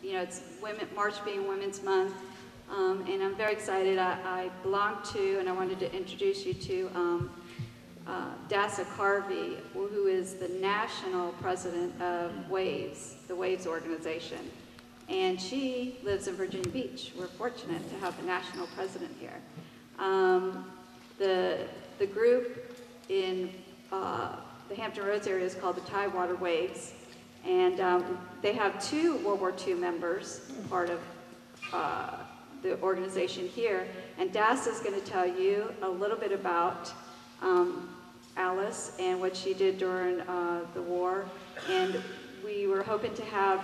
you know, it's March being Women's Month, and I'm very excited. I belong to, and I wanted to introduce you to Dasa Carvey, who is the national president of WAVES, the WAVES organization. And she lives in Virginia Beach. We're fortunate to have the national president here. The group in the Hampton Roads area is called the Tidewater Waves, and they have 2 World War II members, part of the organization here. And Dasa is going to tell you a little bit about Alice and what she did during the war. And we were hoping to have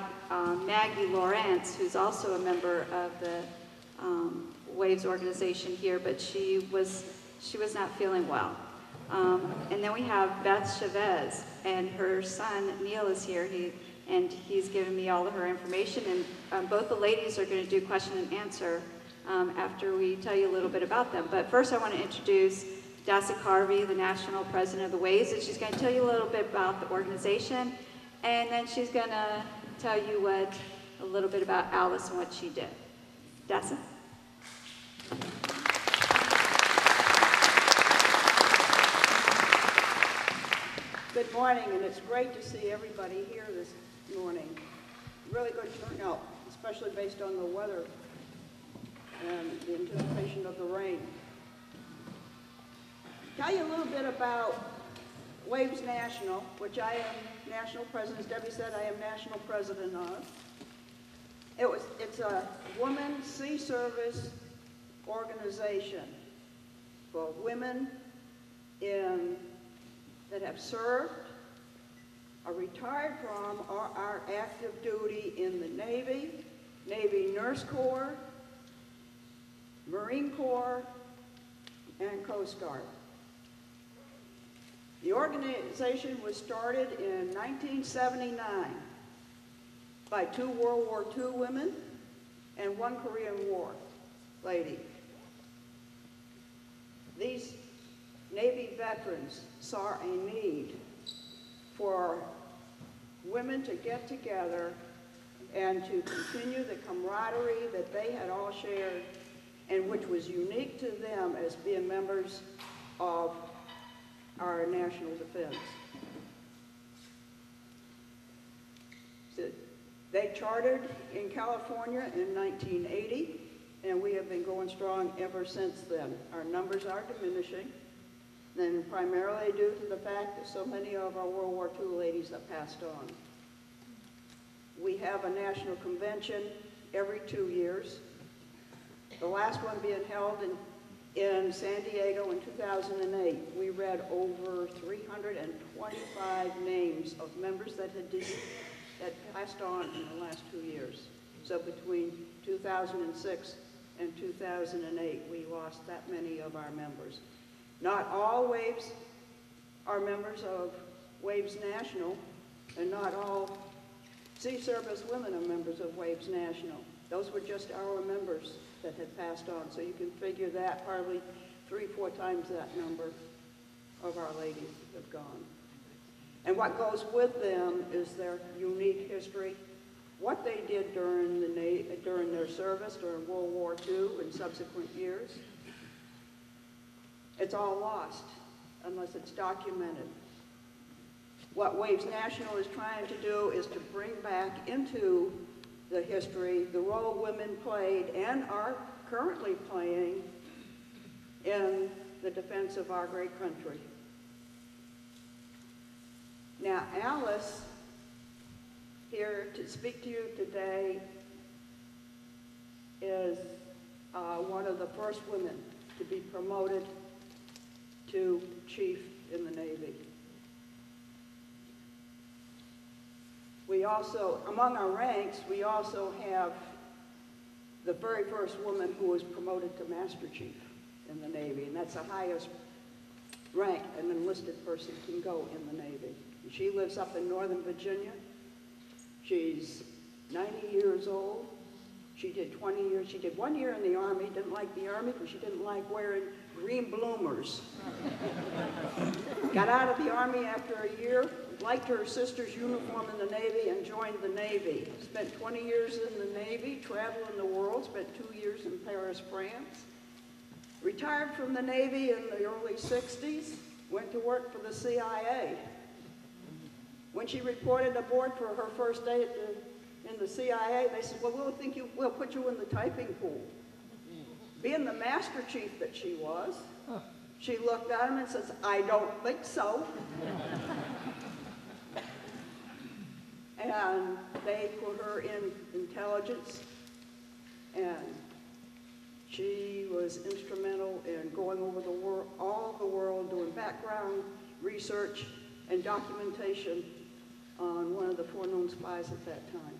Maggie Lawrence, who's also a member of the WAVES organization here, but she was not feeling well. And then we have Beth Chavez, and her son Neil is here, and he's given me all of her information, and both the ladies are going to do question and answer after we tell you a little bit about them. But first I want to introduce Dasa Carvey, the national president of the WAVES, and she's going to tell you a little bit about the organization, and then she's going to tell you a little bit about Alice and what she did. Dasa? Good morning, and it's great to see everybody here this morning. Really good turnout, especially based on the weather and the anticipation of the rain. Tell you a little bit about WAVES National, which I am national president. As Debbie said, I am national president of. It's a women's sea service organization for women that have served, are retired from, or are active duty in the Navy, Navy Nurse Corps, Marine Corps, and Coast Guard. The organization was started in 1979 by 2 World War II women and 1 Korean War lady. These Navy veterans saw a need for women to get together and to continue the camaraderie that they had all shared, and which was unique to them as being members of our national defense. So they chartered in California in 1980, and we have been going strong ever since then. Our numbers are diminishing, and primarily due to the fact that so many of our World War II ladies have passed on. We have a national convention every 2 years, the last one being held in San Diego in 2008. We read over 325 names of members that had passed on in the last 2 years. So between 2006 and 2008, we lost that many of our members. Not all WAVES are members of WAVES National, and not all sea service women are members of WAVES National. Those were just our members that had passed on. So you can figure that probably 3-4 times that number of our ladies have gone. And what goes with them is their unique history, what they did during their service during World War II and subsequent years. It's all lost unless it's documented. What WAVES National is trying to do is to bring back into the history the role women played and are currently playing in the defense of our great country. Now, Alice, here to speak to you today, is one of the first women to be promoted to chief in the Navy. We also, among our ranks, we also have the very first woman who was promoted to Master Chief in the Navy, and that's the highest rank an enlisted person can go in the Navy. She lives up in Northern Virginia. She's 90 years old. She did 20 years. She did 1 year in the Army. Didn't like the Army because she didn't like wearing green bloomers. Got out of the Army after a year, liked her sister's uniform in the Navy and joined the Navy. Spent 20 years in the Navy, traveled the world, spent 2 years in Paris, France. Retired from the Navy in the early 60s, went to work for the CIA. When she reported aboard for her first day in the CIA, they said, well, we'll put you in the typing pool. Being the Master Chief that she was, she looked at him and says, I don't think so. And they put her in intelligence, and she was instrumental in going over the world, all of the world, doing background research and documentation on one of the 4 known spies at that time.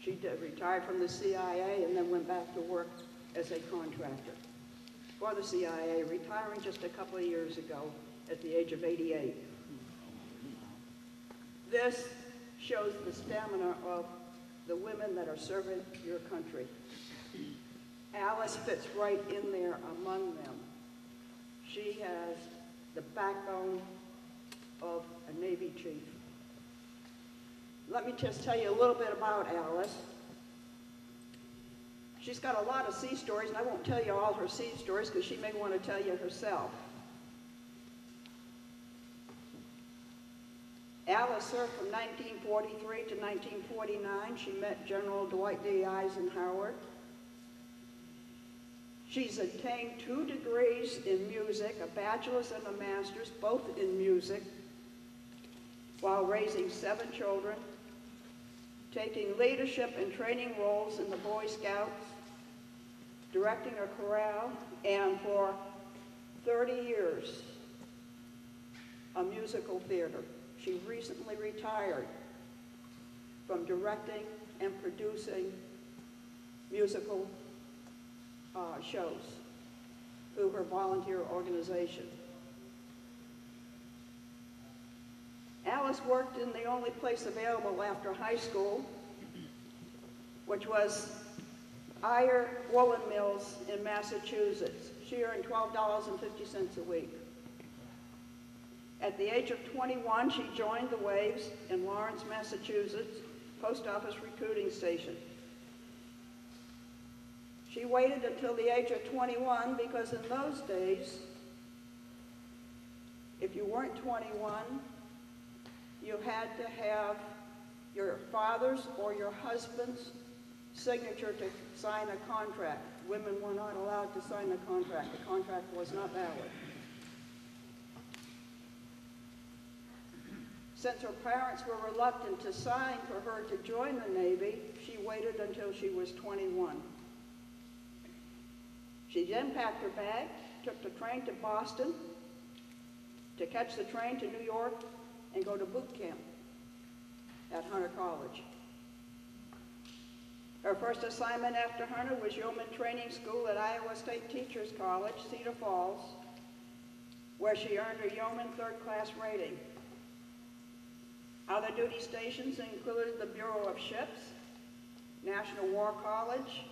She retired from the CIA and then went back to work as a contractor for the CIA, retiring just a couple of years ago at the age of 88. This shows the stamina of the women that are serving your country. Alice fits right in there among them. She has the backbone of a Navy chief. Let me just tell you a little bit about Alice. She's got a lot of sea stories, and I won't tell you all her sea stories because she may want to tell you herself. Alice served from 1943 to 1949. She met General Dwight D. Eisenhower. She's attained 2 degrees in music, a bachelor's and a master's, both in music, while raising 7 children, taking leadership and training roles in the Boy Scouts, directing a chorale, and for 30 years, a musical theater. She recently retired from directing and producing musical shows through her volunteer organization. Alice worked in the only place available after high school, which was Eyre Woolen Mills in Massachusetts. She earned $12.50 a week. At the age of 21, she joined the Waves in Lawrence, Massachusetts, post office recruiting station. She waited until the age of 21 because in those days, if you weren't 21, you had to have your father's or your husband's signature to sign a contract. Women were not allowed to sign a contract. The contract was not valid. Since her parents were reluctant to sign for her to join the Navy, she waited until she was 21. She then packed her bag, took the train to Boston, to catch the train to New York and go to boot camp at Hunter College. Her first assignment after Hunter was Yeoman Training School at Iowa State Teachers College, Cedar Falls, where she earned her Yeoman 3rd class rating. Other duty stations included the Bureau of Ships, National War College,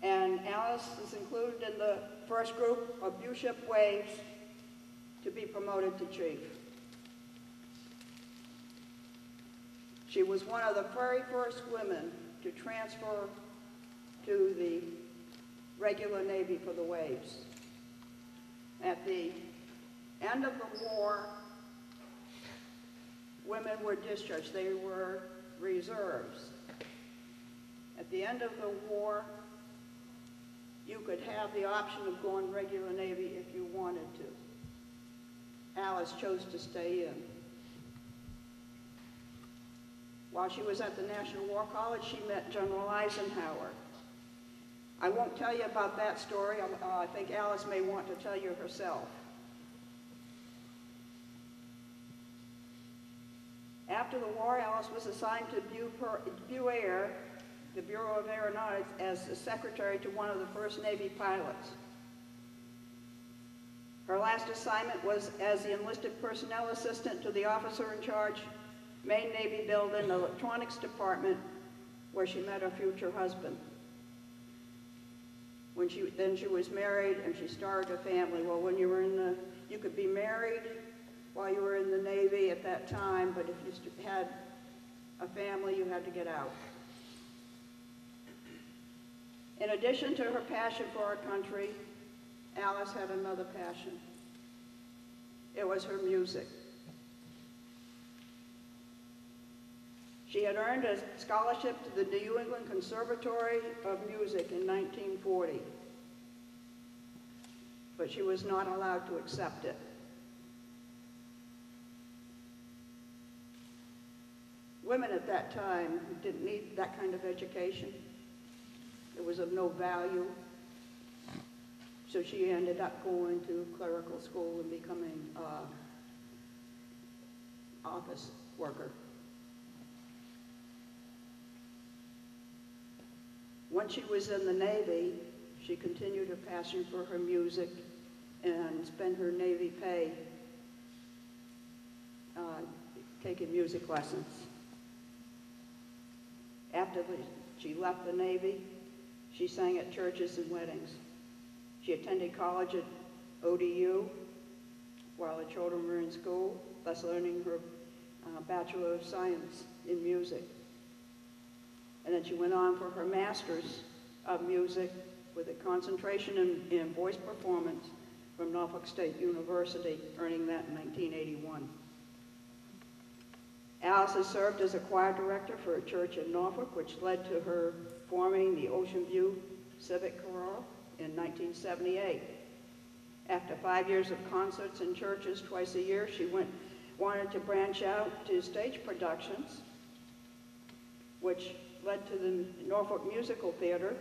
and Alice is included in the first group of U-ship Waves to be promoted to chief. She was one of the very first women to transfer to the regular Navy for the Waves. At the end of the war, women were discharged. They were reserves. At the end of the war, you could have the option of going regular Navy if you wanted to. Alice chose to stay in. While she was at the National War College, she met General Eisenhower. I won't tell you about that story. I think Alice may want to tell you herself. After the war, Alice was assigned to BUAIR, the Bureau of Aeronautics, as the secretary to one of the first Navy pilots. Her last assignment was as the enlisted personnel assistant to the officer in charge, Main Navy Building, Electronics Department, where she met her future husband. Then she was married and she started a family. Well, when you were in the You could be married while you were in the Navy at that time, but if you had a family, you had to get out. In addition to her passion for our country, Alice had another passion. It was her music. She had earned a scholarship to the New England Conservatory of Music in 1940, but she was not allowed to accept it. Women at that time didn't need that kind of education. It was of no value. So she ended up going to clerical school and becoming an office worker. Once she was in the Navy, she continued her passion for her music and spent her Navy pay taking music lessons. After she left the Navy, she sang at churches and weddings. She attended college at ODU while the children were in school, thus learning her Bachelor of Science in music. And then she went on for her Master's of Music with a concentration in voice performance from Norfolk State University, earning that in 1981. Alice has served as a choir director for a church in Norfolk, which led to her forming the Ocean View Civic Chorale in 1978. After 5 years of concerts in churches twice a year, she wanted to branch out to stage productions, which led to the Norfolk Musical Theater,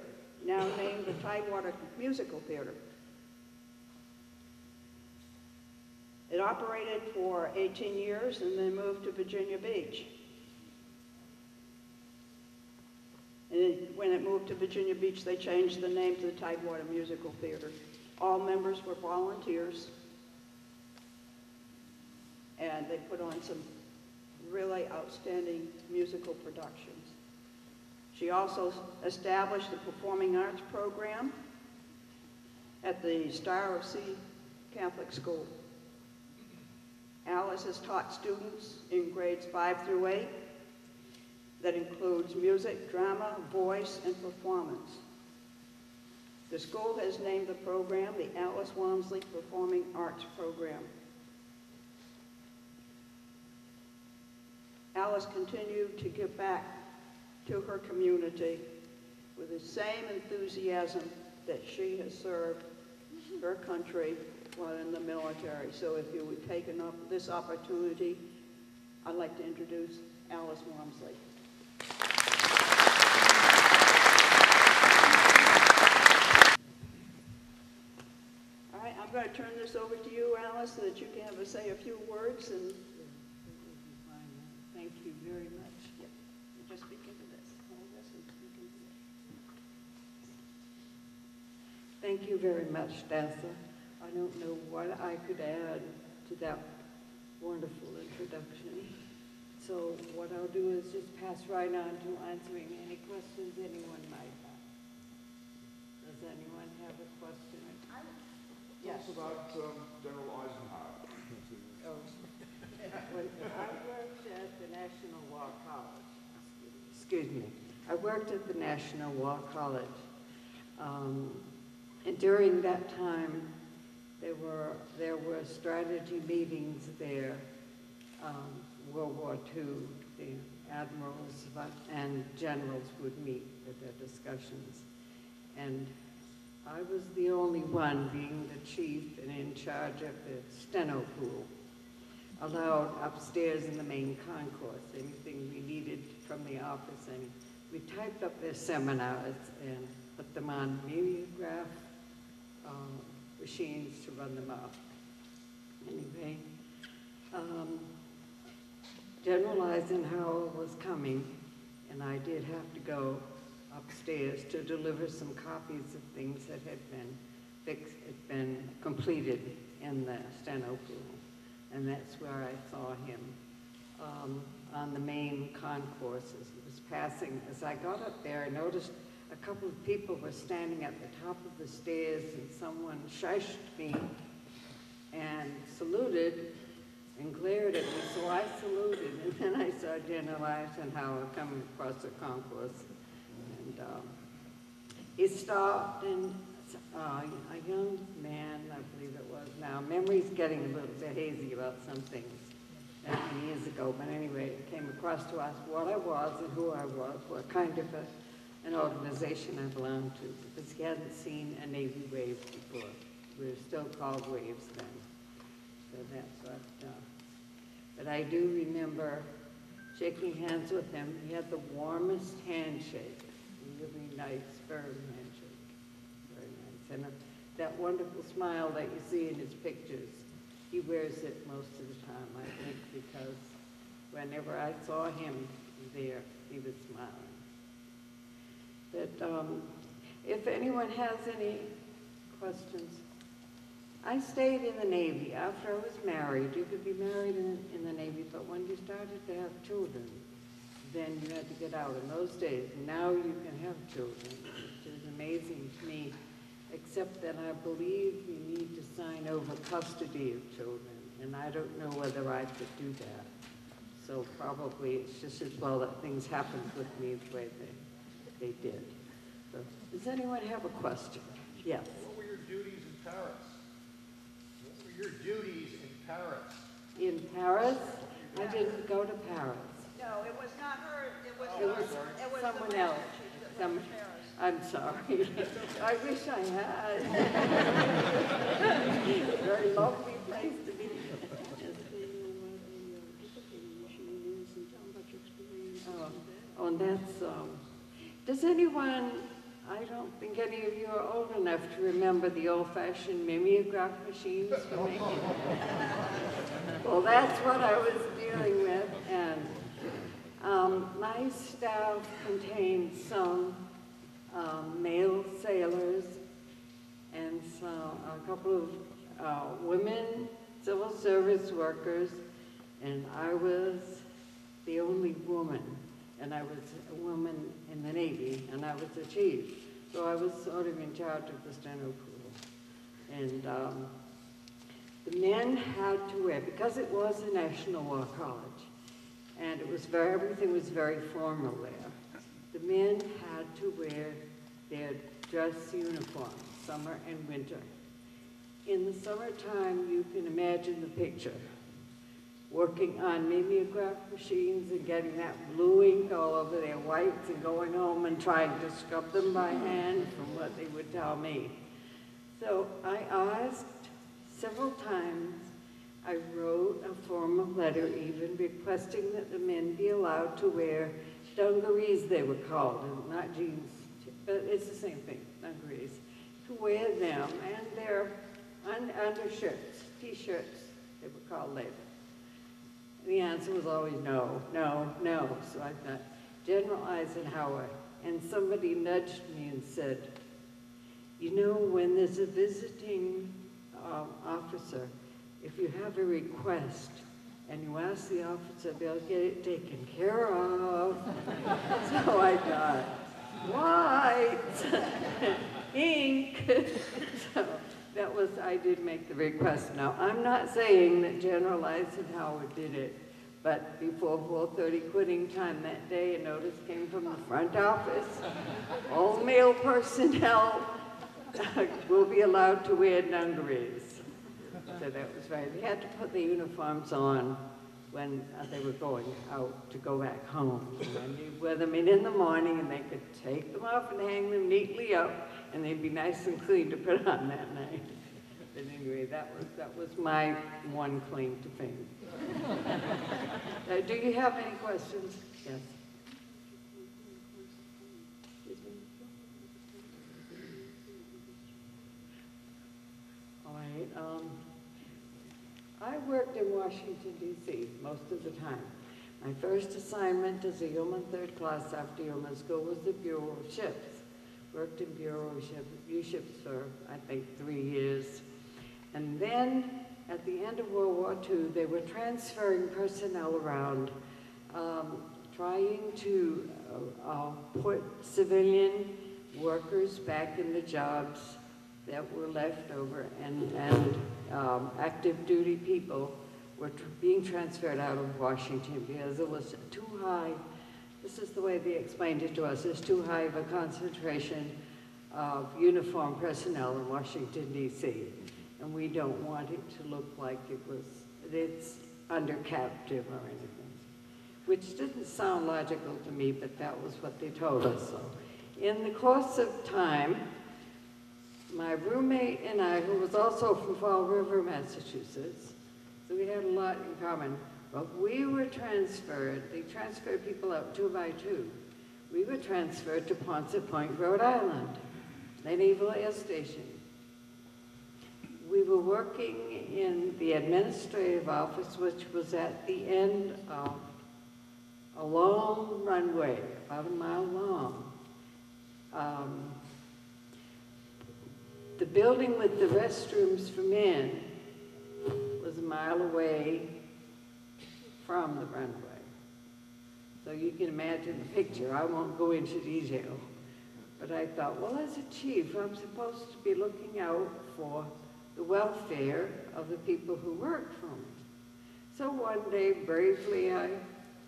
now named the Tidewater Musical Theater. It operated for 18 years and then moved to Virginia Beach. And when it moved to Virginia Beach, they changed the name to the Tidewater Musical Theater. All members were volunteers, and they put on some really outstanding musical productions. She also established the Performing Arts program at the Star of Sea Catholic School. Alice has taught students in grades 5 through 8 that includes music, drama, voice, and performance. The school has named the program the Alice Walmsley Performing Arts Program. Alice continued to give back to her community with the same enthusiasm that she has served her country while in the military. So if you would take this opportunity, I'd like to introduce Alice Walmsley. All right, I'm going to turn this over to you, Alice, so that you can say a few words. And thank you very much. Yeah, you just speak into this. Hold this and speak into it. Thank you very much, Dasa. I don't know what I could add to that wonderful introduction. So what I'll do is just pass right on to answering any questions anyone might have. Does anyone have a question? Yes. Tell us about General Eisenhower. Oh. When I worked at the National War College. Excuse me. I worked at the National War College. And during that time, there were strategy meetings there. World War II, the admirals and generals would meet at their discussions. And I was the only one, being the chief and in charge of the steno pool, allowed upstairs in the main concourse, anything we needed from the office. And we typed up their seminars and put them on mimeograph machines to run them off. Anyway, General Eisenhower was coming, and I did have to go upstairs to deliver some copies of things that had been completed in the steno pool. And that's where I saw him on the main concourse as he was passing. As I got up there, I noticed a couple of people were standing at the top of the stairs, and someone shushed me and saluted and glared at me, so I saluted, and then I saw General Eisenhower coming across the concourse, and he stopped, and a young man, I believe it was now, memory's getting a little bit hazy about some things, many years ago, but anyway, came across to ask what I was and who I was, what kind of an organization I belonged to, because he hadn't seen a Navy wave before. We were still called waves then. So that's what, but I do remember shaking hands with him. He had the warmest handshake, really nice, firm handshake, very nice. And that wonderful smile that you see in his pictures, he wears it most of the time, I think, because whenever I saw him there, he was smiling. But if anyone has any questions, I stayed in the Navy. After I was married, you could be married in the Navy, but when you started to have children, then you had to get out in those days. Now you can have children, which is amazing to me, except that I believe you need to sign over custody of children, and I don't know whether I could do that. So probably it's just as well that things happened with me the way they did. So, does anyone have a question? Yes. What were your duties in Paris? What were your duties in Paris? In Paris? I didn't go to Paris. No, it was not her, it was, It was it was someone the else. message that Some, went to Paris. I'm sorry. I wish I had. Very lovely place to be. Oh, and that's, does anyone, I don't think any of you are old enough to remember the old-fashioned mimeograph machines for making. Well, that's what I was dealing with, and my staff contained some male sailors and a couple of women civil service workers, and I was the only woman, and I was a woman in the Navy, and I was the chief. So I was sort of in charge of the steno pool. And the men had to wear, because it was a National War College, and it was everything was very formal there, the men had to wear their dress uniforms, summer and winter. In the summertime, you can imagine the picture. Working on mimeograph machines and getting that blue ink all over their whites and going home and trying to scrub them by hand from what they would tell me. So I asked several times, I wrote a formal letter even requesting that the men be allowed to wear dungarees, they were called, and not jeans, but it's the same thing, dungarees, to wear them and their undershirts, t-shirts, they were called later. The answer was always no, no, no. So I thought, General Eisenhower, and somebody nudged me and said, you know, when there's a visiting officer, if you have a request and you ask the officer, they'll get it taken care of. So I thought, white, ink. So that was, I did make the request. Now, I'm not saying that General Eisenhower did it, but before 4:30 quitting time that day, a notice came from the front office. All male personnel will be allowed to wear dungarees. So that was right. They had to put the uniforms on when they were going out to go back home. And they'd wear them in the morning, and they could take them off and hang them neatly up, and they'd be nice and clean to put on that night. But anyway, that was my one claim to fame. Do you have any questions? Yes. All right. I worked in Washington, D.C. most of the time. My first assignment as a yeoman third class after yeoman school was the Bureau of Ships. Worked in Bureau of Ships for, I think, 3 years. And then, at the end of World War II, they were transferring personnel around, trying to put civilian workers back in the jobs that were left over, and active duty people were being transferred out of Washington because it was too high. This is the way they explained it to us. There's too high of a concentration of uniformed personnel in Washington, D.C., and we don't want it to look like it's under captive or anything, which didn't sound logical to me, but that was what they told us. So, in the course of time, my roommate and I, who was also from Fall River, Massachusetts, so we had a lot in common, but we were transferred. They transferred people out 2 by 2. We were transferred to Ponset Point, Rhode Island, the Naval Air Station. We were working in the administrative office, which was at the end of a long runway, about a mile long. The building with the restrooms for men was a mile away from the runway. So you can imagine the picture. I won't go into detail. But I thought, well, as a chief, I'm supposed to be looking out for the welfare of the people who work for me. So one day, bravely, I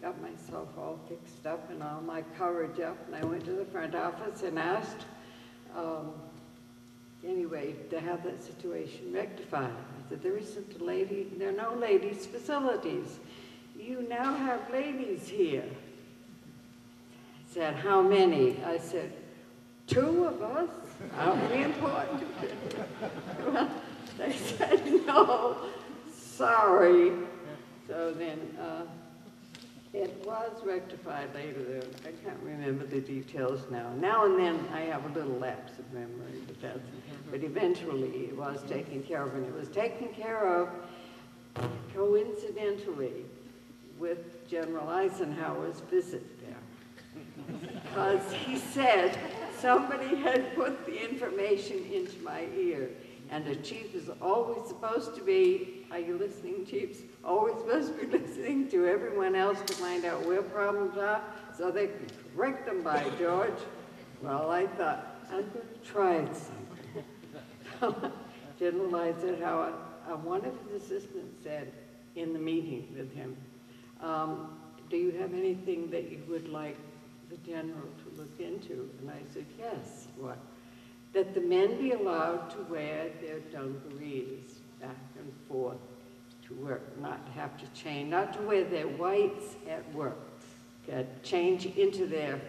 got myself all fixed up and all my courage up, and I went to the front office and asked, anyway, to have that situation rectified. I said, there are no ladies' facilities. You now have ladies here. I said, how many? I said, 2 of us? Aren't we important? Well, they said, no, sorry. So then it was rectified later. I can't remember the details now. Now and then I have a little lapse of memory, but eventually it was taken care of, and it was taken care of coincidentally with General Eisenhower's visit there. Because he said somebody had put the information into my ear, and a chief is always supposed to be, are you listening, chiefs? Always supposed to be listening to everyone else to find out where problems are so they can correct them, by George. Well, I thought, I'm going to try something. General Eisenhower, one of his assistants said in the meeting with him, do you have anything that you would like the general to look into? And I said, yes. What? That the men be allowed to wear their dungarees back and forth to work, not to have to change, not to wear their whites at work, change into their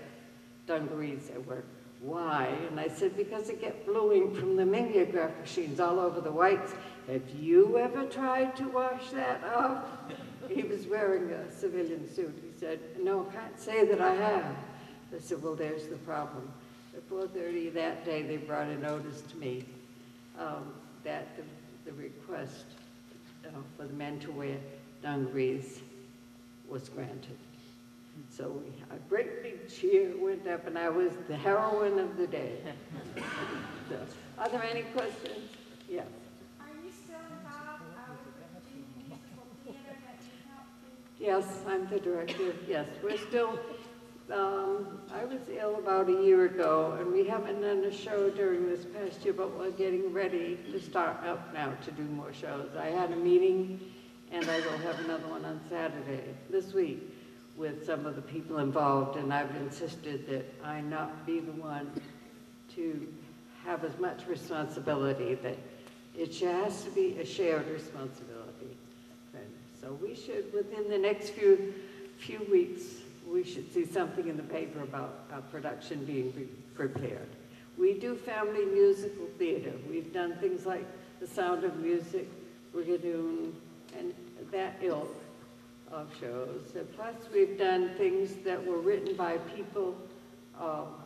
dungarees at work. Why? And I said, because it kept blowing from the mimeograph machines all over the whites. Have you ever tried to wash that off? He was wearing a civilian suit. He said, no, can't say that I have. I said, well, there's the problem. At 4:30 that day, they brought a notice to me that the request for the men to wear dungarees was granted. So a great big cheer went up, and I was the heroine of the day. So, are there any questions? Yes. Are you still involved with the Virginia Musical Theater that you helped to? Yes, I'm the director. Yes, we're still, I was ill about a year ago, and we haven't done a show during this past year, but we're getting ready to start up now to do more shows. I had a meeting, and I will have another one on Saturday this week with some of the people involved, and I've insisted that I not be the one to have as much responsibility, that it has to be a shared responsibility. So we should, within the next few weeks, we should see something in the paper about our production being prepared. We do family musical theater. We've done things like The Sound of Music, Brigadoon, and that ilk of shows. And plus, we've done things that were written by people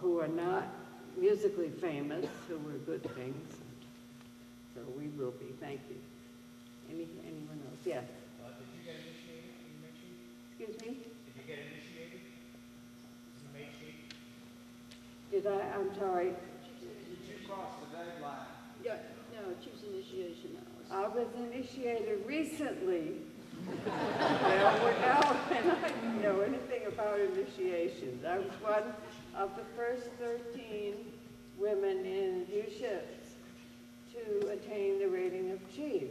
who are not musically famous, who were good things. So we will be. Thank you. Anyone else? Yes. Did you get initiated when you made chief? Excuse me? Did you get initiated? You made chief? Did I? I'm sorry. Did you cross the deadline? Yeah, no, chief's initiation hours. I was initiated recently. Well, we're now, and I didn't know anything about initiations. I was one of the first 13 women in Hugh Ships. to attain the rating of chief.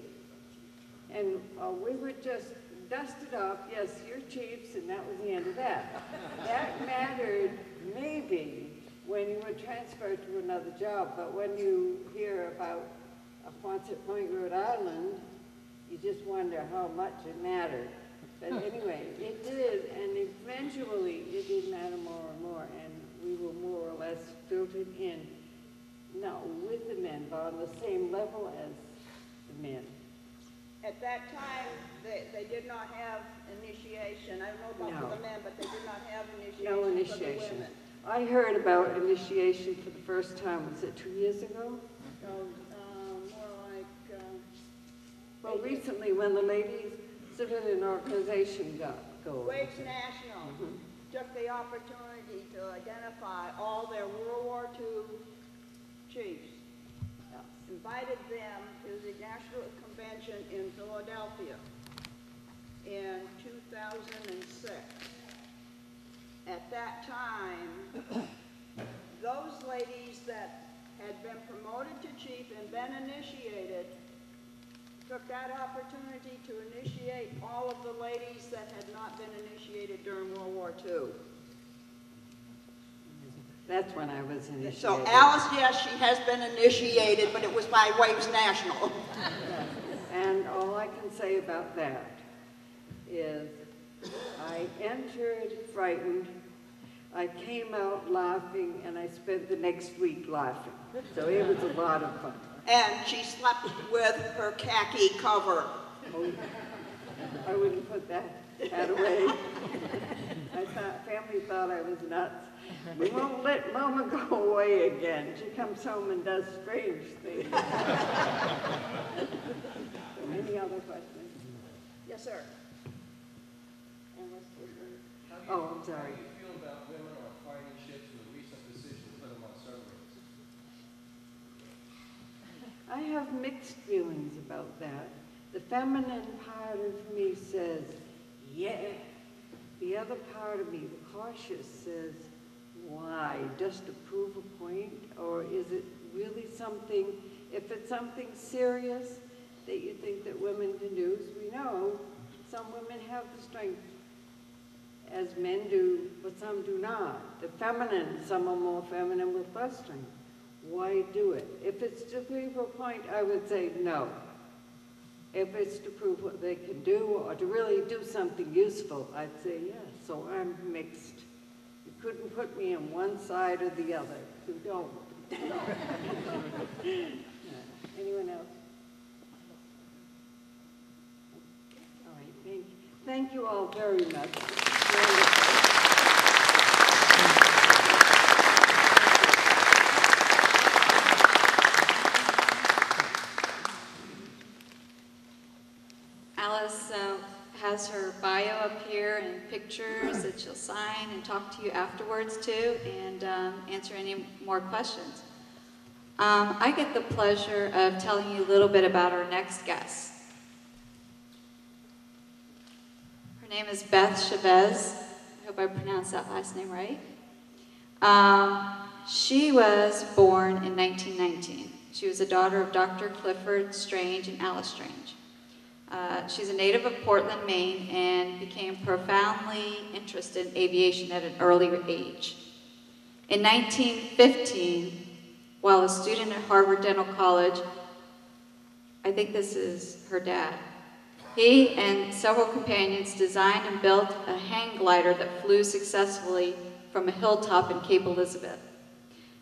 And we were just dusted off, yes, you're chiefs, and that was the end of that. That mattered maybe when you were transferred to another job, but when you hear about Quonset Point, Rhode Island, you just wonder how much it mattered. But anyway, it did, and eventually it did matter more and more, and we were more or less filtered in, not with the men, but on the same level as the men. At that time, they did not have initiation. I don't know about No. for the men, but they did not have initiation No for the initiation. women. I heard about initiation for the first time, was it 2 years ago? So, more like, Well, recently, when the ladies civilian organization got going. Waves National took the opportunity to identify all their World War II chiefs, invited them to the National Convention in Philadelphia in 2006. At that time, those ladies that had been promoted to chief and been initiated took that opportunity to initiate all of the ladies that had not been initiated during World War II. That's when I was initiated. So Alice, yes, she has been initiated, but it was by Waves National. And all I can say about that is I entered frightened, I came out laughing, and I spent the next week laughing. So it was a lot of fun. And she slept with her khaki cover. Oh, I wouldn't put that away. My family thought I was nuts. We won't let Mama go away again. She comes home and does strange things. Any other questions? Yes, sir. Oh, I'm sorry. How do you feel about women on fighting ships with a recent decision to put them on submarines? I have mixed feelings about that. The feminine part of me says, yeah. The other part of me, the cautious, says, why? Just to prove a point? Or is it really something, if it's something serious that you think that women can do, as we know, some women have the strength as men do, but some do not. The feminine, some are more feminine with less strength. Why do it? If it's to prove a point, I would say no. If it's to prove what they can do or to really do something useful, I'd say yes. So I'm mixed. You couldn't put me on one side or the other. So don't. Anyone else? All right, thank you all very much. Alice has her bio up here and pictures that she'll sign and talk to you afterwards too, and answer any more questions. I get the pleasure of telling you a little bit about our next guest. Her name is Beth Chavez. I hope I pronounced that last name right. She was born in 1919. She was a daughter of Dr. Clifford Strange and Alice Strange. She's a native of Portland, Maine, and became profoundly interested in aviation at an early age. In 1915, while a student at Harvard Dental College, I think this is her dad, he and several companions designed and built a hang glider that flew successfully from a hilltop in Cape Elizabeth.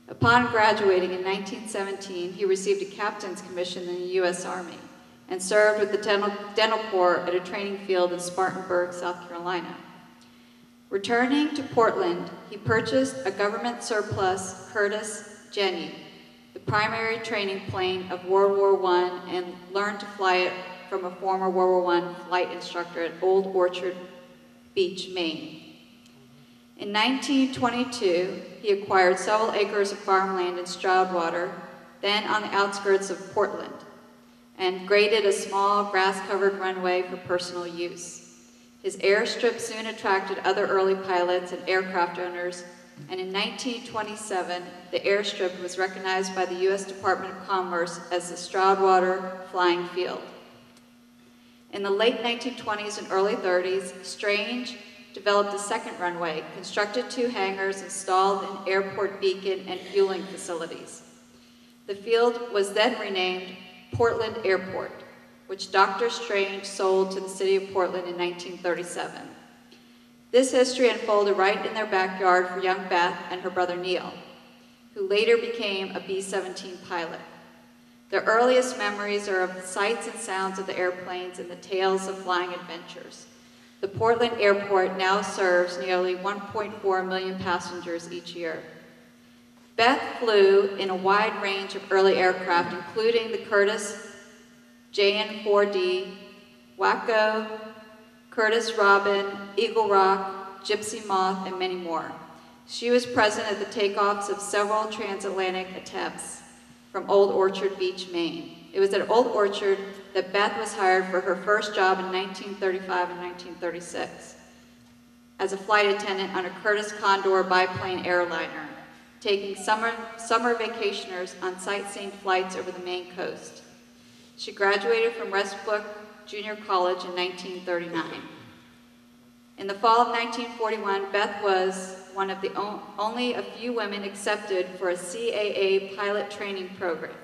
Upon graduating in 1917, he received a captain's commission in the U.S. Army and served with the Dental Corps at a training field in Spartanburg, South Carolina. Returning to Portland, he purchased a government surplus Curtiss Jenny, the primary training plane of World War I, and learned to fly it from a former World War I flight instructor at Old Orchard Beach, Maine. In 1922, he acquired several acres of farmland in Stroudwater, then on the outskirts of Portland, and graded a small grass-covered runway for personal use. His airstrip soon attracted other early pilots and aircraft owners and in 1927, the airstrip was recognized by the U.S. Department of Commerce as the Stroudwater Flying Field. In the late 1920s and early 30s, Strange developed a second runway, constructed 2 hangars, installed an airport beacon and fueling facilities. The field was then renamed Portland Airport, which Dr. Strange sold to the city of Portland in 1937. This history unfolded right in their backyard for young Beth and her brother Neil, who later became a B-17 pilot. Their earliest memories are of the sights and sounds of the airplanes and the tales of flying adventures. The Portland Airport now serves nearly 1.4 million passengers each year. Beth flew in a wide range of early aircraft, including the Curtiss JN-4D, Waco, Curtiss Robin, Eagle Rock, Gypsy Moth, and many more. She was present at the takeoffs of several transatlantic attempts from Old Orchard Beach, Maine. It was at Old Orchard that Beth was hired for her first job in 1935 and 1936 as a flight attendant on a Curtiss Condor biplane airliner, taking summer vacationers on sightseeing flights over the Maine coast. She graduated from Westbrook Junior College in 1939. In the fall of 1941, Beth was one of the only a few women accepted for a CAA pilot training program.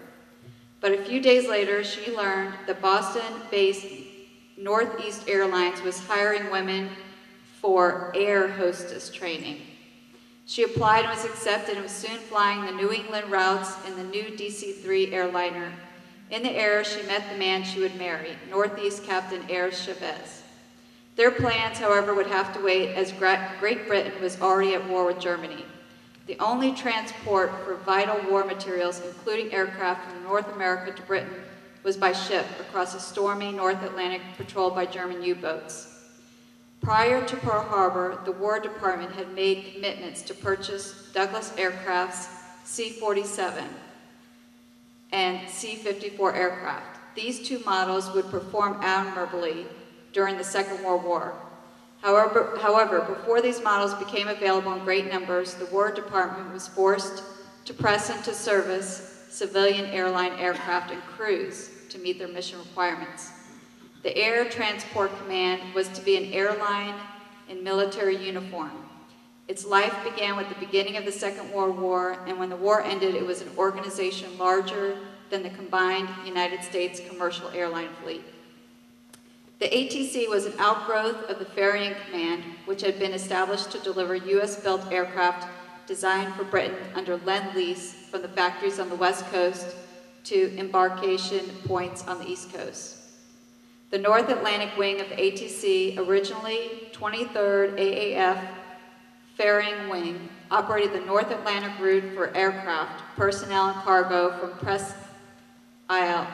But a few days later, she learned that Boston-based Northeast Airlines was hiring women for air hostess training. She applied and was accepted and was soon flying the New England routes in the new DC-3 airliner. In the air, she met the man she would marry, Northeast Captain Ayres Chavez. Their plans, however, would have to wait as Great Britain was already at war with Germany. The only transport for vital war materials, including aircraft from North America to Britain, was by ship across a stormy North Atlantic patrolled by German U-boats. Prior to Pearl Harbor, the War Department had made commitments to purchase Douglas Aircraft's C-47 and C-54 aircraft. These 2 models would perform admirably during the Second World War. However, before these models became available in great numbers, the War Department was forced to press into service civilian airline aircraft and crews to meet their mission requirements. The Air Transport Command was to be an airline in military uniform. Its life began with the beginning of the Second World War, and when the war ended, it was an organization larger than the combined United States commercial airline fleet. The ATC was an outgrowth of the Ferrying Command, which had been established to deliver U.S.-built aircraft designed for Britain under Lend-Lease from the factories on the West Coast to embarkation points on the East Coast. The North Atlantic wing of the ATC, originally 23rd AAF Ferrying Wing, operated the North Atlantic route for aircraft, personnel, and cargo from Presque Isle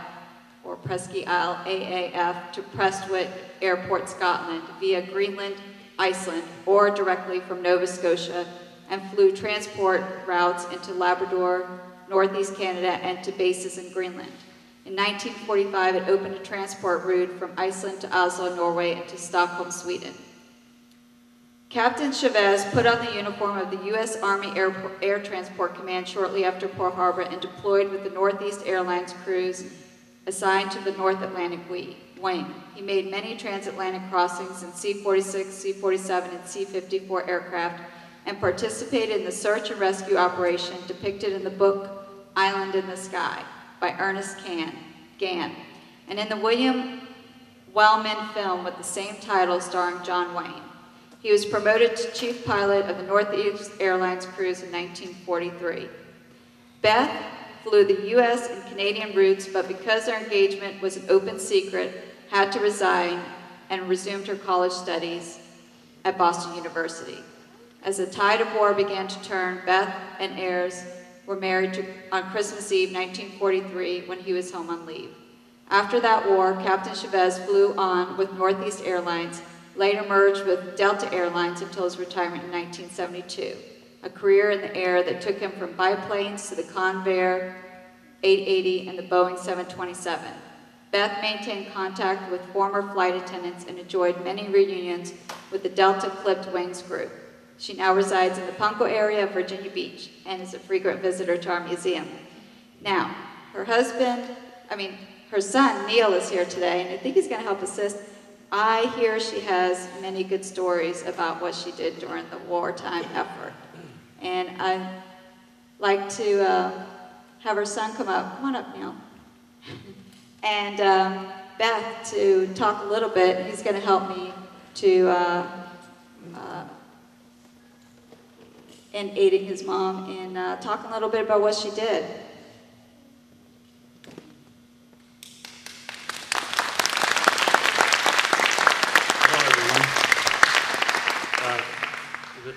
AAF to Prestwick Airport, Scotland, via Greenland, Iceland, or directly from Nova Scotia, and flew transport routes into Labrador, Northeast Canada, and to bases in Greenland. In 1945, it opened a transport route from Iceland to Oslo, Norway, and to Stockholm, Sweden. Captain Chavez put on the uniform of the U.S. Army Air Transport Command shortly after Pearl Harbor and deployed with the Northeast Airlines crews assigned to the North Atlantic wing. He made many transatlantic crossings in C-46, C-47, and C-54 aircraft and participated in the search and rescue operation depicted in the book Island in the Sky by Ernest Gann, and in the William Wellman film with the same title starring John Wayne. He was promoted to chief pilot of the Northeast Airlines crews in 1943. Beth flew the U.S. and Canadian routes, but because their engagement was an open secret, had to resign and resumed her college studies at Boston University. As the tide of war began to turn, Beth and Ayres were married on Christmas Eve 1943 when he was home on leave. After that war, Captain Chavez flew on with Northeast Airlines, later merged with Delta Airlines until his retirement in 1972. A career in the air that took him from biplanes to the Convair 880 and the Boeing 727. Beth maintained contact with former flight attendants and enjoyed many reunions with the Delta Clipped Wings group. She now resides in the Punko area of Virginia Beach and is a frequent visitor to our museum. Now, her son Neil is here today, and I think he's going to help assist. I hear she has many good stories about what she did during the wartime effort. And I'd like to have her son come up. Come on up, Neil. And Beth to talk a little bit. He's going to help me to in aiding his mom in talking a little bit about what she did.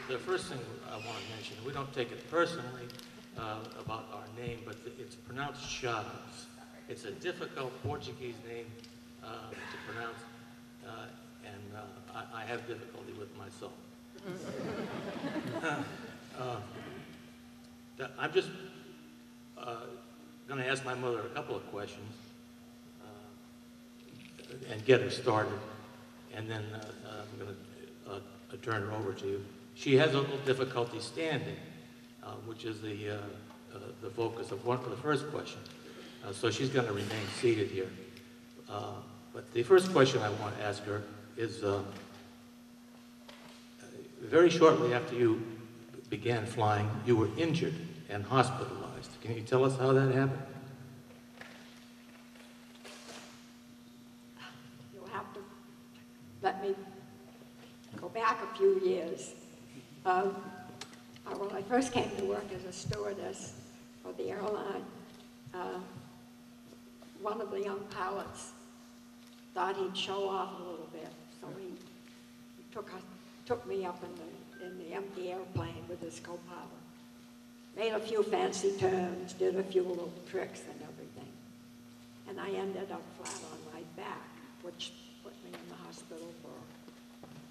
The first thing I want to mention, we don't take it personally about our name, but it's pronounced Chaves. It's a difficult Portuguese name to pronounce, and I have difficulty with myself. I'm just going to ask my mother a couple of questions and get her started, and then I'm going to turn her over to you. She has a little difficulty standing, which is the focus of the first question. So she's going to remain seated here. But the first question I want to ask her is, very shortly after you began flying, you were injured and hospitalized. Can you tell us how that happened? You'll have to let me go back a few years. When I first came to work as a stewardess for the airline, one of the young pilots thought he'd show off a little bit, so he took me up in the empty airplane with his co-pilot. Made a few fancy turns, did a few little tricks and everything. And I ended up flat on my back, which put me in the hospital for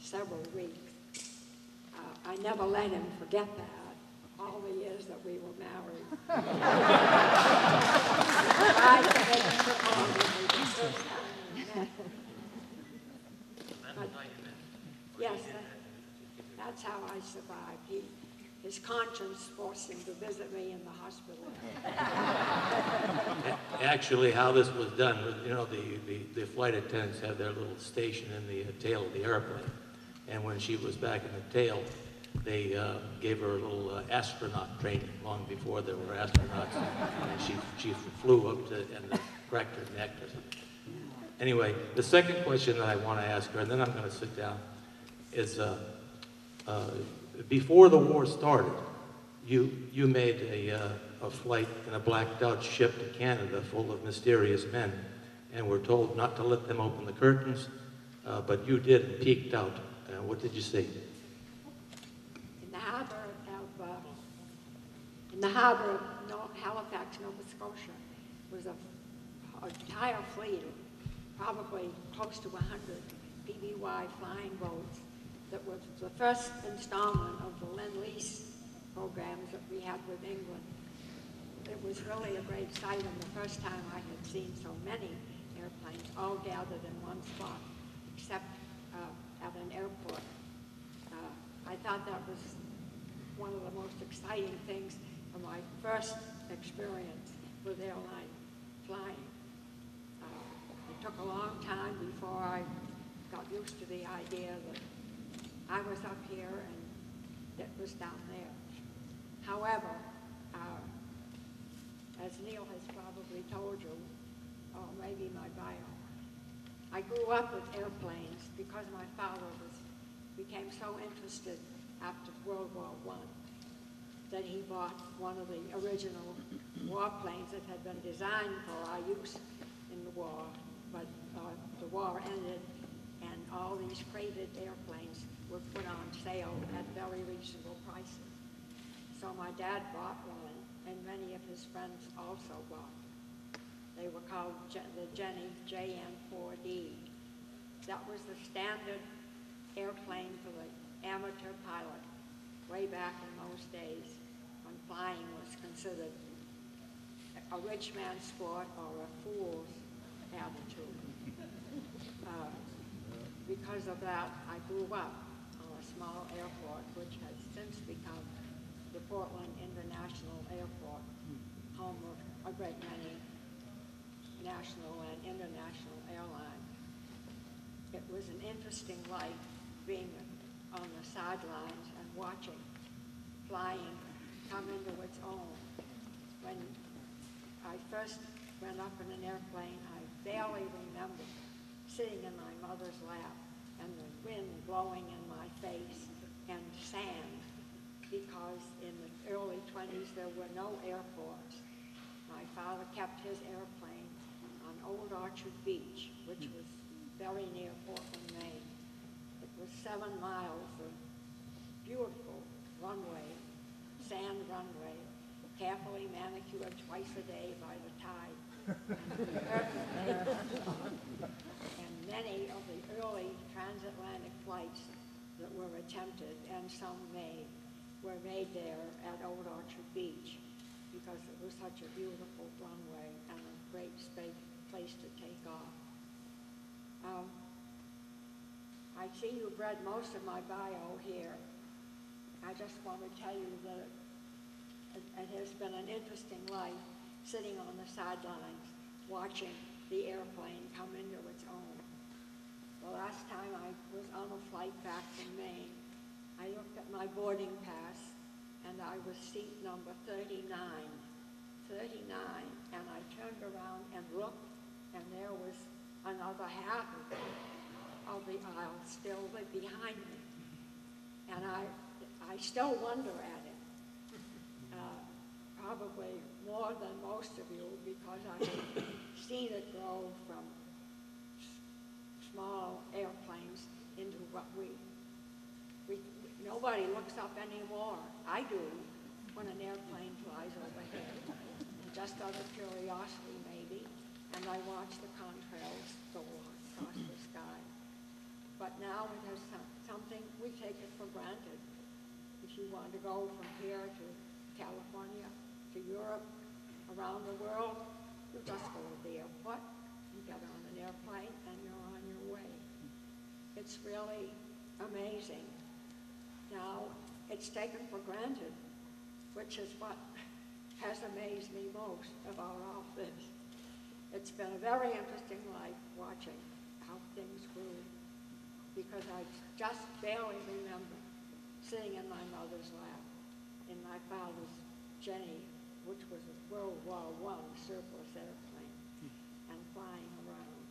several weeks. I never let him forget that, all the years that we were married. I tried to make him took on with me the first time we met. Yes, that's how I survived. His conscience forced him to visit me in the hospital. Actually, how this was done, you know, the flight attendants have their little station in the tail of the airplane. And when she was back in the tail, they gave her a little astronaut training long before there were astronauts. And she flew up to and cracked her neck or something. Anyway, the second question that I want to ask her, and then I'm going to sit down, is before the war started, you made a flight in a blacked out ship to Canada full of mysterious men, and were told not to let them open the curtains, but you did and peeked out. What did you see? In the harbor of Halifax, Nova Scotia, was an entire fleet of probably close to 100 PBY flying boats. That was the first installment of the Lend-Lease programs that we had with England. It was really a great sight, and the first time I had seen so many airplanes all gathered in one spot, except at an airport. I thought that was one of the most exciting things of my first experience with airline flying. It took a long time before I got used to the idea that I was up here and it was down there. However, as Neil has probably told you, or maybe my bio, I grew up with airplanes because my father became so interested after World War I that he bought one of the original warplanes that had been designed for our use in the war, but the war ended and all these freighted airplanes were put on sale at very reasonable prices. So my dad bought one, and many of his friends also bought. They were called the Jenny JN4D. That was the standard airplane for the amateur pilot way back in those days when flying was considered a rich man's sport or a fool's attitude. Because of that, I grew up on a small airport, which has since become the Portland International Airport, home of a great many national and international airlines. It was an interesting life being on the sidelines and watching flying come into its own. When I first went up in an airplane, I barely remember sitting in my mother's lap and the wind blowing in my face and sand, because in the early 20s there were no airports. My father kept his airplane on Old Orchard Beach, which was very near Portland, Maine. It was 7 miles of beautiful runway, sand runway, carefully manicured twice a day by the tide. And many of the early transatlantic flights that were attempted and some made were made there at Old Orchard Beach, because it was such a beautiful runway and a great place to take off. I see you've read most of my bio here. I just want to tell you that it has been an interesting life sitting on the sidelines watching the airplane come into its own. The last time I was on a flight back from Maine, I looked at my boarding pass and I was seat number 39, and I turned around and looked, and there was another half of the aisle still behind me. And I still wonder at it, probably more than most of you, because I've seen it grow from small airplanes into what nobody looks up anymore. I do when an airplane flies overhead, just out of curiosity maybe, and I watch the contrails go across the sky. But now it has something, we take it for granted. If you want to go from here to California, to Europe, around the world, you just go to the airport, you get on an airplane, and you're on your way. It's really amazing. Now, it's taken for granted, which is what has amazed me most about all this. It's been a very interesting life watching how things grew, because I just barely remember sitting in my mother's lap in my father's Jenny, which was a World War I surplus airplane, and flying around.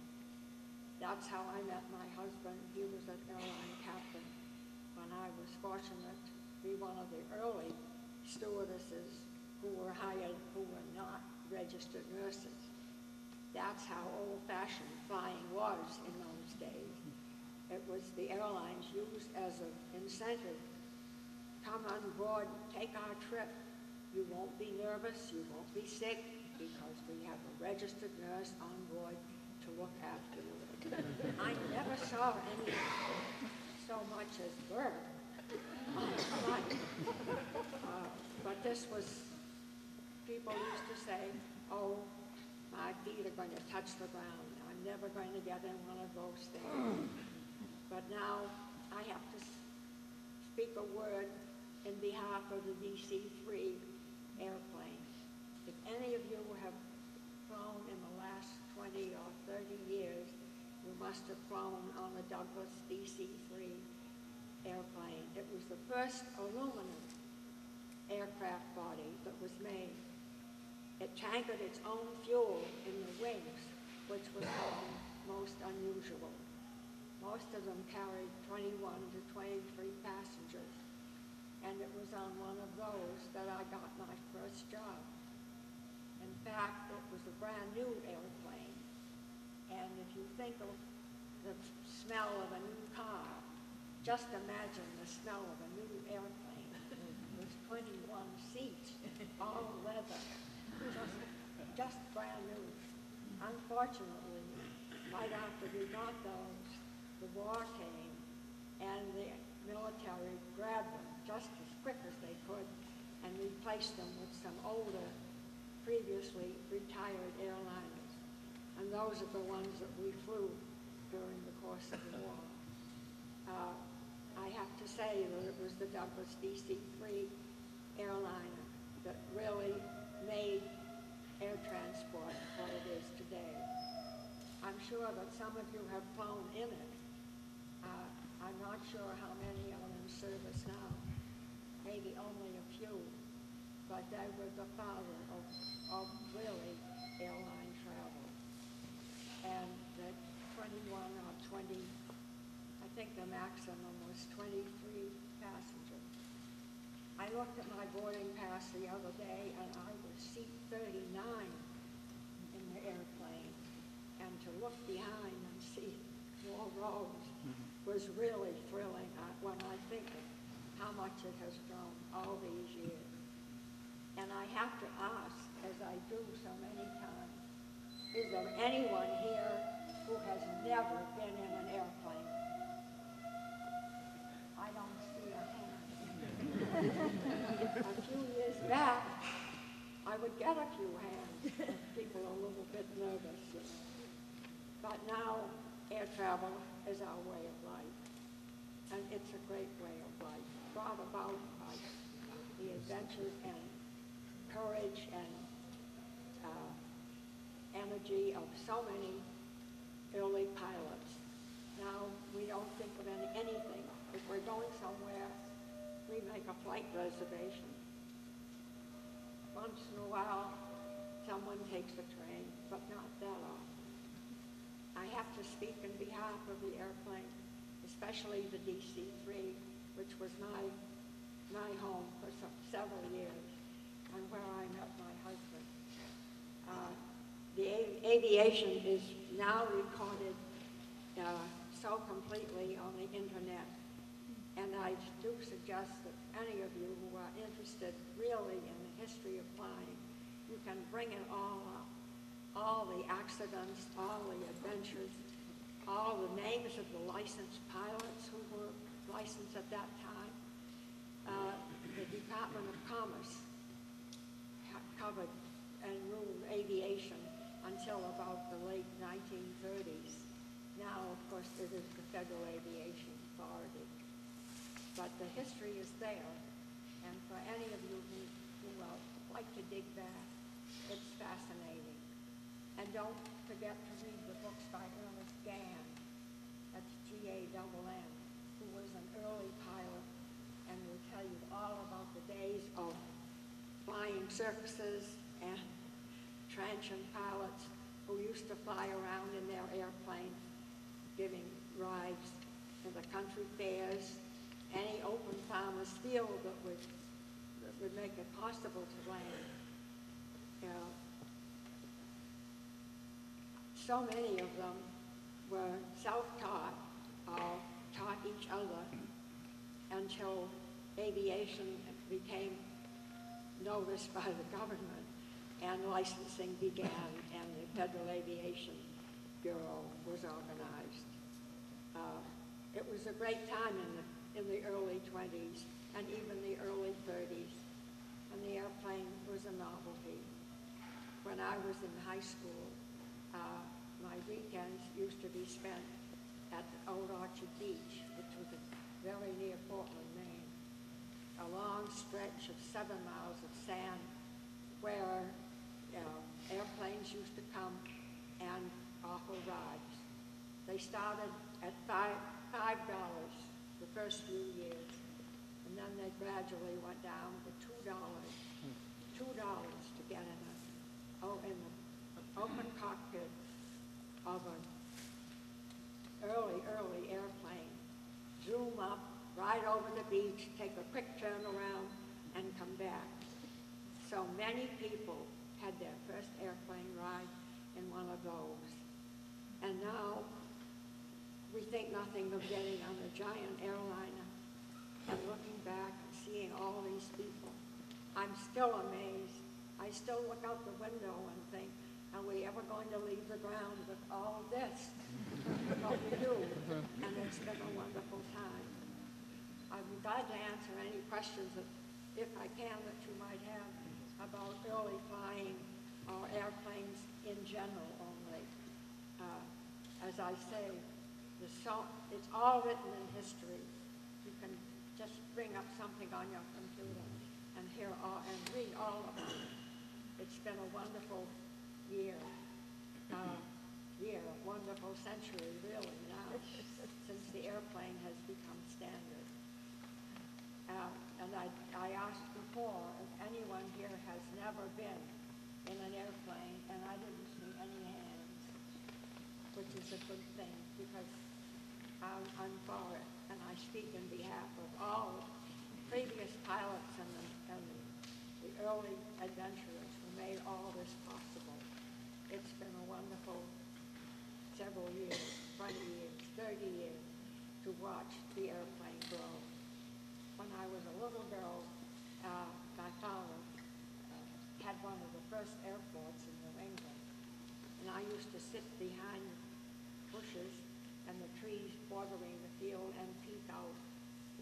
That's how I met my husband. He was an airline captain when I was fortunate to be one of the early stewardesses who were hired, who were not registered nurses. That's how old-fashioned flying was in those days. It was the airlines used as an incentive. Come on board, take our trip. You won't be nervous, you won't be sick, because we have a registered nurse on board to look after you. I never saw any so much as birth on a flight. But this was, people used to say, oh, my feet are going to touch the ground. I'm never going to get in one of those things. But now I have to speak a word in behalf of the DC-3 airplane. If any of you have flown in the last 20 or 30 years, you must have flown on the Douglas DC-3 airplane. It was the first aluminum aircraft body that was made. It tankered its own fuel in the wings, which was most unusual. Most of them carried 21 to 23 passengers, and it was on one of those that I got my first job. In fact, it was a brand new airplane, and if you think of the smell of a new car, just imagine the smell of a new airplane. It was 21 seats, all leather, just brand new. Unfortunately, right after we got those, the war came, and the military grabbed them just as quick as they could and replaced them with some older, previously retired airliners. And those are the ones that we flew during the course of the war. I have to say that it was the Douglas DC-3 airliner that really made air transport what it is today. I'm sure that some of you have flown in it. I'm not sure how many are in service now, maybe only a few, but they were the father of really airline travel. And the 21 or 20, I think the maximum was 23 passengers. I looked at my boarding pass the other day and I was seat 39 in the airplane. And to look behind and see more rows was really thrilling when I think of how much it has grown all these years. And I have to ask, as I do so many times, is there anyone here who has never been in an airplane? I don't see a hand. A few years back, I would get a few hands. People are a little bit nervous, you know. But now, air travel is our way of life. And it's a great way of life, brought about by the adventure and courage and energy of so many early pilots. Now, we don't think of anything. If we're going somewhere, we make a flight reservation. Once in a while, someone takes a train, but not that often. I have to speak on behalf of the airplane, especially the DC-3, which was my home for several years, and where I met my husband. The aviation is now recorded so completely on the internet, and I do suggest that any of you who are interested really in the history of flying, you can bring it all up. All the accidents, all the adventures, all the names of the licensed pilots who were licensed at that time. The Department of Commerce covered and ruled aviation until about the late 1930s. Now, of course, it is the Federal Aviation Authority. But the history is there, and for any of you who like to dig back, it's fascinating. And don't forget to read the books by Ernest Gann, that's G-A-N-N, who was an early pilot and will tell you all about the days of flying circuses and transient pilots who used to fly around in their airplane, giving rides to the country fairs, any open farmer's field that would make it possible to land. You know, so many of them were self-taught or taught each other until aviation became noticed by the government and licensing began and the Federal Aviation Bureau was organized. It was a great time in the early 20s and even the early 30s, and the airplane was a novelty. When I was in high school, my weekends used to be spent at Old Orchard Beach, which was very near Portland, Maine. A long stretch of 7 miles of sand where airplanes used to come and offer rides. They started at $5 the first few years, and then they gradually went down to $2 to get in the open cockpit of an early airplane, zoom up, ride over the beach, take a quick turn around, and come back. So many people had their first airplane ride in one of those. And now we think nothing of getting on a giant airliner and looking back and seeing all these people. I'm still amazed. I still look out the window and think, are we ever going to leave the ground with all of this? But we do, and it's been a wonderful time. I'm glad to answer any questions, if I can, that you might have about early flying or airplanes in general only. As I say, it's all written in history. you can just bring up something on your computer and hear all, and read all of them. It's been a wonderful year, a wonderful century really now, since the airplane has become standard. And I asked before if anyone here has never been in an airplane, and I didn't see any hands, which is a good thing because I'm for it, and I speak in behalf of all previous pilots and the early adventurers who made all this possible. It's been a wonderful several years, 20 years, 30 years to watch the airplane grow. When I was a little girl, my father had one of the first airports in New England, and I used to sit behind bushes and the trees bordering the field and peek out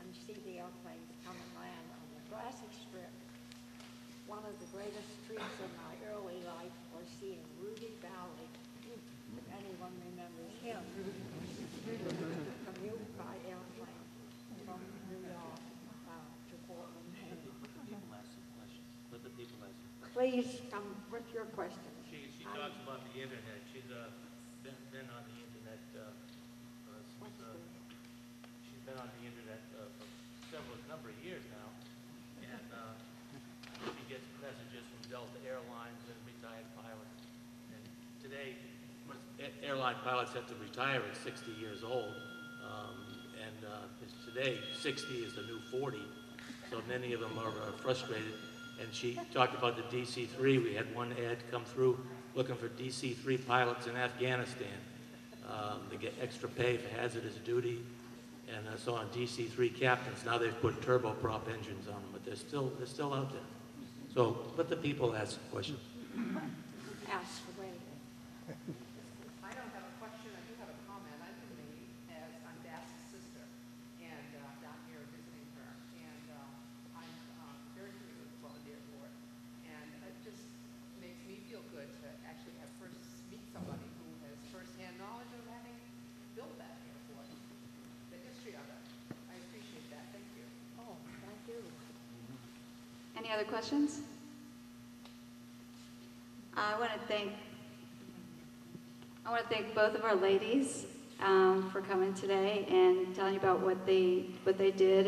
and see the airplanes come and land on the grassy strip. One of the greatest treats of my early life was seeing Rudy Valley, if anyone remembers him, commute by airplane from New York to Portland, Maine. People ask some questions. Let the people ask some questions. Please come with your questions. She talks about the internet. She's been on the internet. She's been on the internet for a number of years now, and she gets messages from Delta Airlines and retired pilots. And today, airline pilots have to retire at 60 years old, today 60 is the new 40. So many of them are frustrated. And she talked about the DC-3. We had one ad come through looking for DC-3 pilots in Afghanistan. They get extra pay for hazardous duty. And so on DC-3 captains, now they've put turboprop engines on them, but they're still out there. So let the people ask questions. Ask away. I don't have a question, I do have a comment. I'm from Maine, as I'm Bass's sister, and down here visiting her. And I'm very familiar with Portland Airport, and it just makes me feel good to actually have meet somebody who has firsthand knowledge of having built that airport, the history of it. I appreciate that. Thank you. Oh, thank you. Any other questions? I want to thank both of our ladies for coming today and telling you about what they did,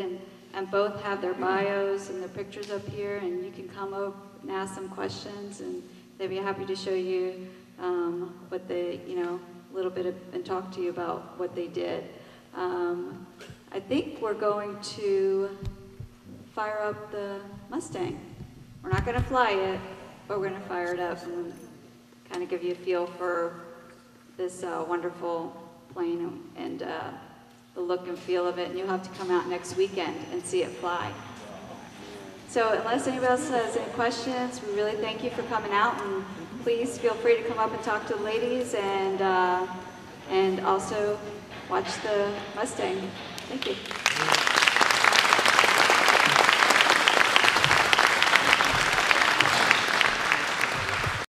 and both have their bios and their pictures up here, and you can come up and ask them questions, and they'd be happy to show you what they, a little bit and talk to you about what they did. I think we're going to fire up the Mustang. We're not going to fly it, but we're going to fire it up and kind of give you a feel for this wonderful plane and the look and feel of it. And you'll have to come out next weekend and see it fly. So unless anybody else has any questions, we really thank you for coming out. And please feel free to come up and talk to the ladies and also watch the Mustang. Thank you.